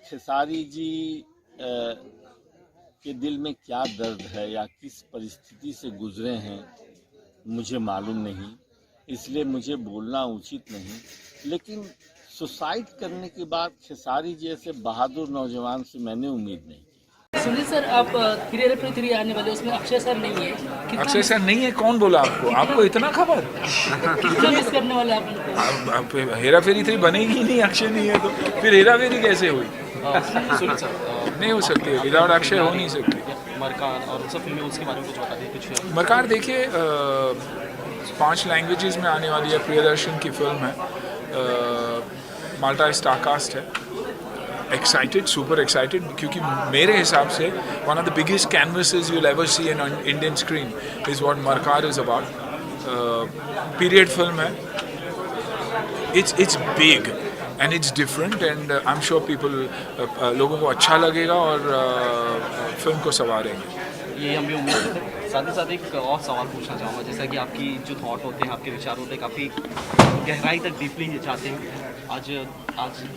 खेसारी जी के दिल में क्या दर्द है या किस परिस्थिति से गुजरे हैं मुझे मालूम नहीं, इसलिए मुझे बोलना उचित नहीं। लेकिन सुसाइड करने के बाद खेसारी जैसे बहादुर नौजवान से मैंने उम्मीद नहीं की। सुनील सर, आप 3 आने वाले उसमें अक्षय सर नहीं है। अक्षय सर नहीं है? कौन बोला आपको? आपको इतना खबर? कितना मिस करने वाले आप उनको? हेरा फेरी 3 बनेगी ही नहीं, अक्षय नहीं है तो फिर हेरा फेरी कैसे हुई? सुनील सर, नहीं हो सकती है, विदाउट अक्षय हो नहीं सकती। मरकार और सब फिल्में उसके बारे में कुछ बता दें कुछ। मरकार देखिए 5 लैंग्वेजेस में आने वाली है, प्रियदर्शन की फिल्म है, माल्टा स्टारकास्ट है। एक्साइटेड, सुपर एक्साइटेड, क्योंकि मेरे हिसाब से one of the biggest canvases you will ever see in Indian screen is what Marakkar is about. Period film है, it's big and it's different and I am sure people लोगों को अच्छा लगेगा और फिल्म को संवारेंगे। ये हम भी उम्मीद करते हैं। साथ ही साथ एक और सवाल पूछना चाहूँगा, जैसा कि आपकी जो थॉट होते हैं, आपके विचार होते हैं, काफ़ी गहराई तक डीपली जाते हैं। आज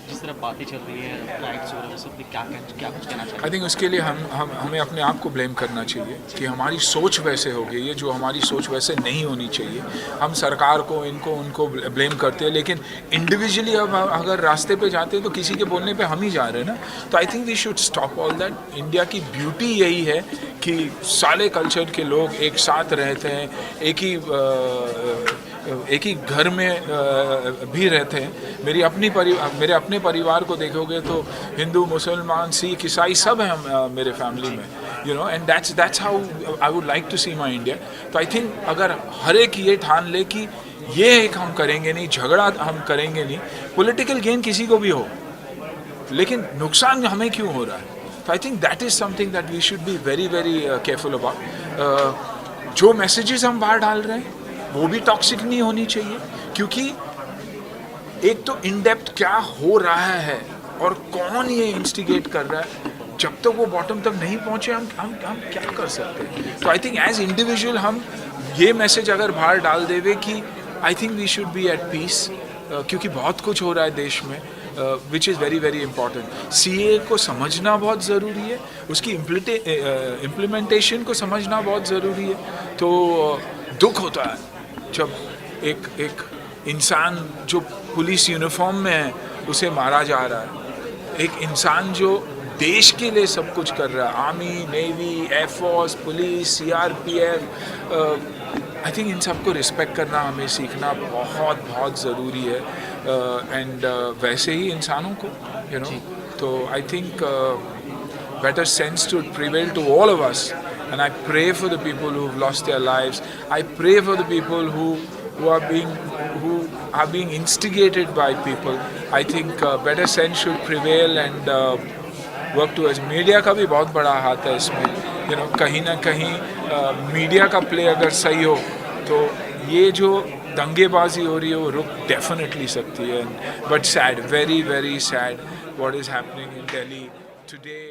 जिस तरह बातें चल रही हैं राइट्स हो रहे हैं, सब क्या कुछ कहना चाहिए? आई थिंक उसके लिए हमें अपने आप को ब्लेम करना चाहिए कि हमारी सोच वैसे हो गई है, जो हमारी सोच वैसे नहीं होनी चाहिए। हम सरकार को, उनको ब्लेम करते हैं, लेकिन इंडिविजुअली अब अगर रास्ते पे जाते हैं तो किसी के बोलने पे हम ही जा रहे हैं ना। तो I think we should stop all that. India की ब्यूटी यही है कि सारे कल्चर के लोग एक साथ रहते हैं, एक ही घर में भी रहते हैं। मेरे अपने परिवार को देखोगे तो हिंदू, मुसलमान, सिख, ईसाई सब हैं मेरे फैमिली में, you know, and that's how I would like to see my India. तो आई थिंक अगर हर एक ये ठान ले कि ये एक हम करेंगे नहीं, झगड़ा हम करेंगे नहीं, पॉलिटिकल गेन किसी को भी हो, लेकिन नुकसान हमें क्यों हो रहा है? तो I think that is something that we should be very very careful about. जो मैसेजेस हम बाहर डाल रहे हैं वो भी टॉक्सिक नहीं होनी चाहिए, क्योंकि एक तो इन डेप्थ क्या हो रहा है और कौन ये इंस्टिगेट कर रहा है, जब तक वो बॉटम तक नहीं पहुंचे हम क्या कर सकते हैं? तो आई थिंक एज इंडिविजुअल हम ये मैसेज अगर बाहर डाल देवे कि I think we should be at peace, क्योंकि बहुत कुछ हो रहा है देश में, which is very very important. CA को समझना बहुत ज़रूरी है, उसकी इम्प्लीमेंटेशन को समझना बहुत ज़रूरी है। तो दुख होता है जब एक इंसान जो पुलिस यूनिफॉर्म में है उसे मारा जा रहा है, एक इंसान जो देश के लिए सब कुछ कर रहा है, army, navy, air force, police, CRPF, I think in सबको रिस्पेक्ट करना हमें सीखना बहुत बहुत ज़रूरी है, एंड वैसे ही इंसानों को, यू नो। तो I think better sense to prevail to all of us, and I pray for the people who've lost their lives. I pray for the people who are being instigated by people. I think better sense should prevail and work towards. Media का भी बहुत बड़ा हाथ है इसमें, you know, कहीं ना कहीं मीडिया का प्ले अगर सही हो तो ये जो दंगेबाजी हो रही है वो रुक डेफिनेटली सकती है। But sad, very very sad what is happening in Delhi today.